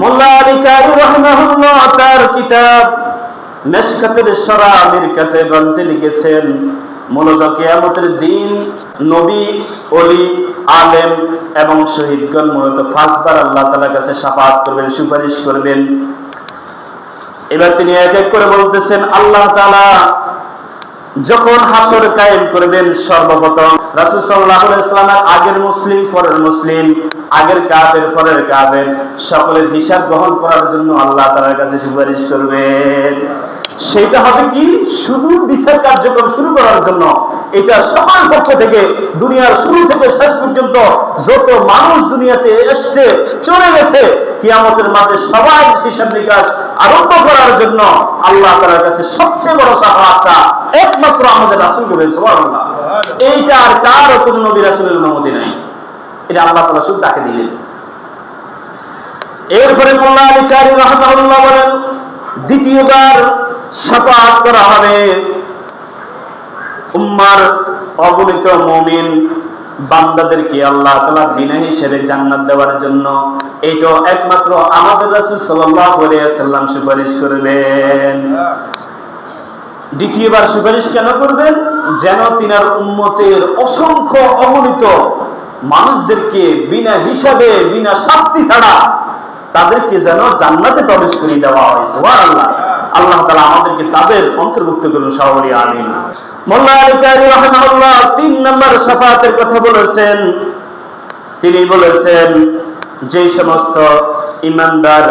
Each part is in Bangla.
মোল্লা আলী কারি রাহিমাহুল্লাহ তার কিতাব মিশকাতুল শরাবির কাতে গ্রন্থে লিখেছেন, মূলত কিয়ামতের দিন নবী, ওলি, আলেম এবং শহীদগণ মূলত পাঁচবার আল্লাহ তাআলার কাছে শাফাআত করবেন, সুপারিশ করবেন। এবার তিনি এক এক করে বলতেছেন, আল্লাহ তাআলা যখন হাসর কায়েম করবেন, সর্বপ্রথম রাসূল সাল্লাল্লাহু আলাইহি ওয়াসাল্লামের আগের মুসলিম, পরের মুসলিম, আগের কাফের, পরের কাফের সকলের হিসাব গ্রহণ করার জন্য আল্লাহ তাআলার কাছে সুপারিশ করবেন। সেটা হবে কি, শুধু বিচার কার্যক্রম শুরু করার জন্য। এটা সবার পক্ষ থেকে দুনিয়ার শুরু থেকে শেষ পর্যন্ত যত মানুষ দুনিয়াতে এসছে, চলে গেছে, কিয়ামতের মাঠে সবাই হিসাব নিকাশ আরম্ভ করার জন্য আল্লাহ তাআলার কাছে সবচেয়ে বড় শাফাআতটা একমাত্র আমাদের রাসূল করেন, সুবহানাল্লাহ। এইটা আর কারো কোনো নবী রাসূলের অনুমতি নাই, এটা আল্লাহ তাআলা শুধু তাকে দিলেন। এরপরে মোল্লা আলী কারি রাহিমাহুল্লাহ বলেন, দ্বিতীয়বার শাফাআত করা হবে উম্মার অগণিত মুমিন বান্দাদেরকে আল্লাহ তাআলা বিনা হিসেবে জান্নাত দেওয়ার জন্য। এটা একমাত্র আমাদের রাসূল সাল্লাল্লাহু আলাইহি ওয়াসাল্লাম সুপারিশ করবেন। দ্বিতীয়বার সুপারিশ কেন করবেন? যেন তিনার উম্মতের অসংখ্য অগণিত মানুষদেরকে বিনা হিসাবে, বিনা শাস্তি ছাড়া তাদেরকে যেন জান্নাতে প্রবেশ করিয়ে দেওয়া হয়। সুবহানাল্লাহ। আল্লাহ তাআলা আমাদেরকে তাদের অন্তর্ভুক্ত করুন, সবাই আমিন। মোল্লা আলী কারি রাহিমাহুল্লাহ 3 নম্বর শাফাআতের কথা বলেছেন। তিনি বলেছেন, যে সমস্ত ঈমানদার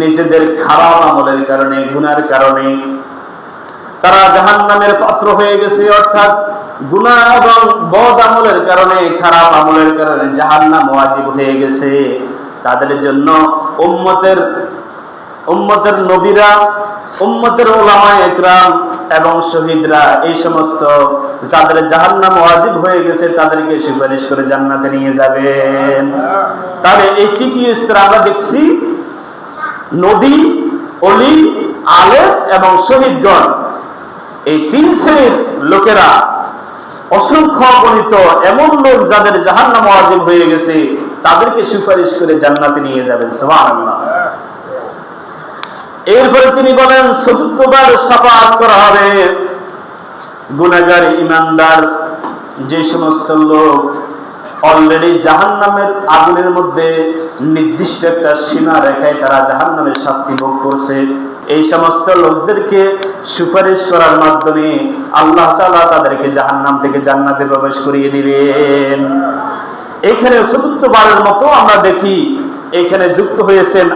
নিজেদের খারাপ আমলের কারণে, গুনার কারণে তারা জাহান্নামের পাত্র হয়ে গেছে, অর্থাৎ গুনাহ এবং বদ আমলের কারণে, খারাপ আমলের কারণে জাহান্নাম ওয়াজিব হয়ে গেছে, তাদের জন্য উম্মতের নবীরা, উম্মতের উলামায়ে ইকরাম এবং শহীদরা, এই সমস্ত যাদের জাহান্নাম ওয়াজিব হয়ে গেছে তাদেরকে সুপারিশ করে জান্নাতে নিয়ে যাবেন। তাহলে এই তৃতীয় স্তর আমরা দেখছি, নবী, ওলি, আলেম এবং শহীদগণ, এই 3 শ্রেণীর লোকেরা, অসংখ্য গণিত এমন লোক যাদের জাহান্নাম ওয়াজিব হয়ে গেছে তাদেরকে সুপারিশ করে জান্নাতে নিয়ে যাবেন। সুবহানাল্লাহ। এরপরে তিনি বলেন, চতুর্থবার শাফাআত করা হবে গুনাহগার ঈমানদার, যে সমস্ত লোক অলরেডি জাহান্নামের আগুনের মধ্যে নির্দিষ্ট একটা সীমা রেখায় তারা জাহান্নামের শাস্তি ভোগ করছে, এই সমস্ত লোকদেরকে সুপারিশ করার মাধ্যমে আল্লাহ তাআলা তাদেরকে জাহান্নাম থেকে জান্নাতে প্রবেশ করিয়ে দিবেন। এখানে চতুর্থবারের মতো আমরা দেখি এখানে যুক্ত হয়েছেন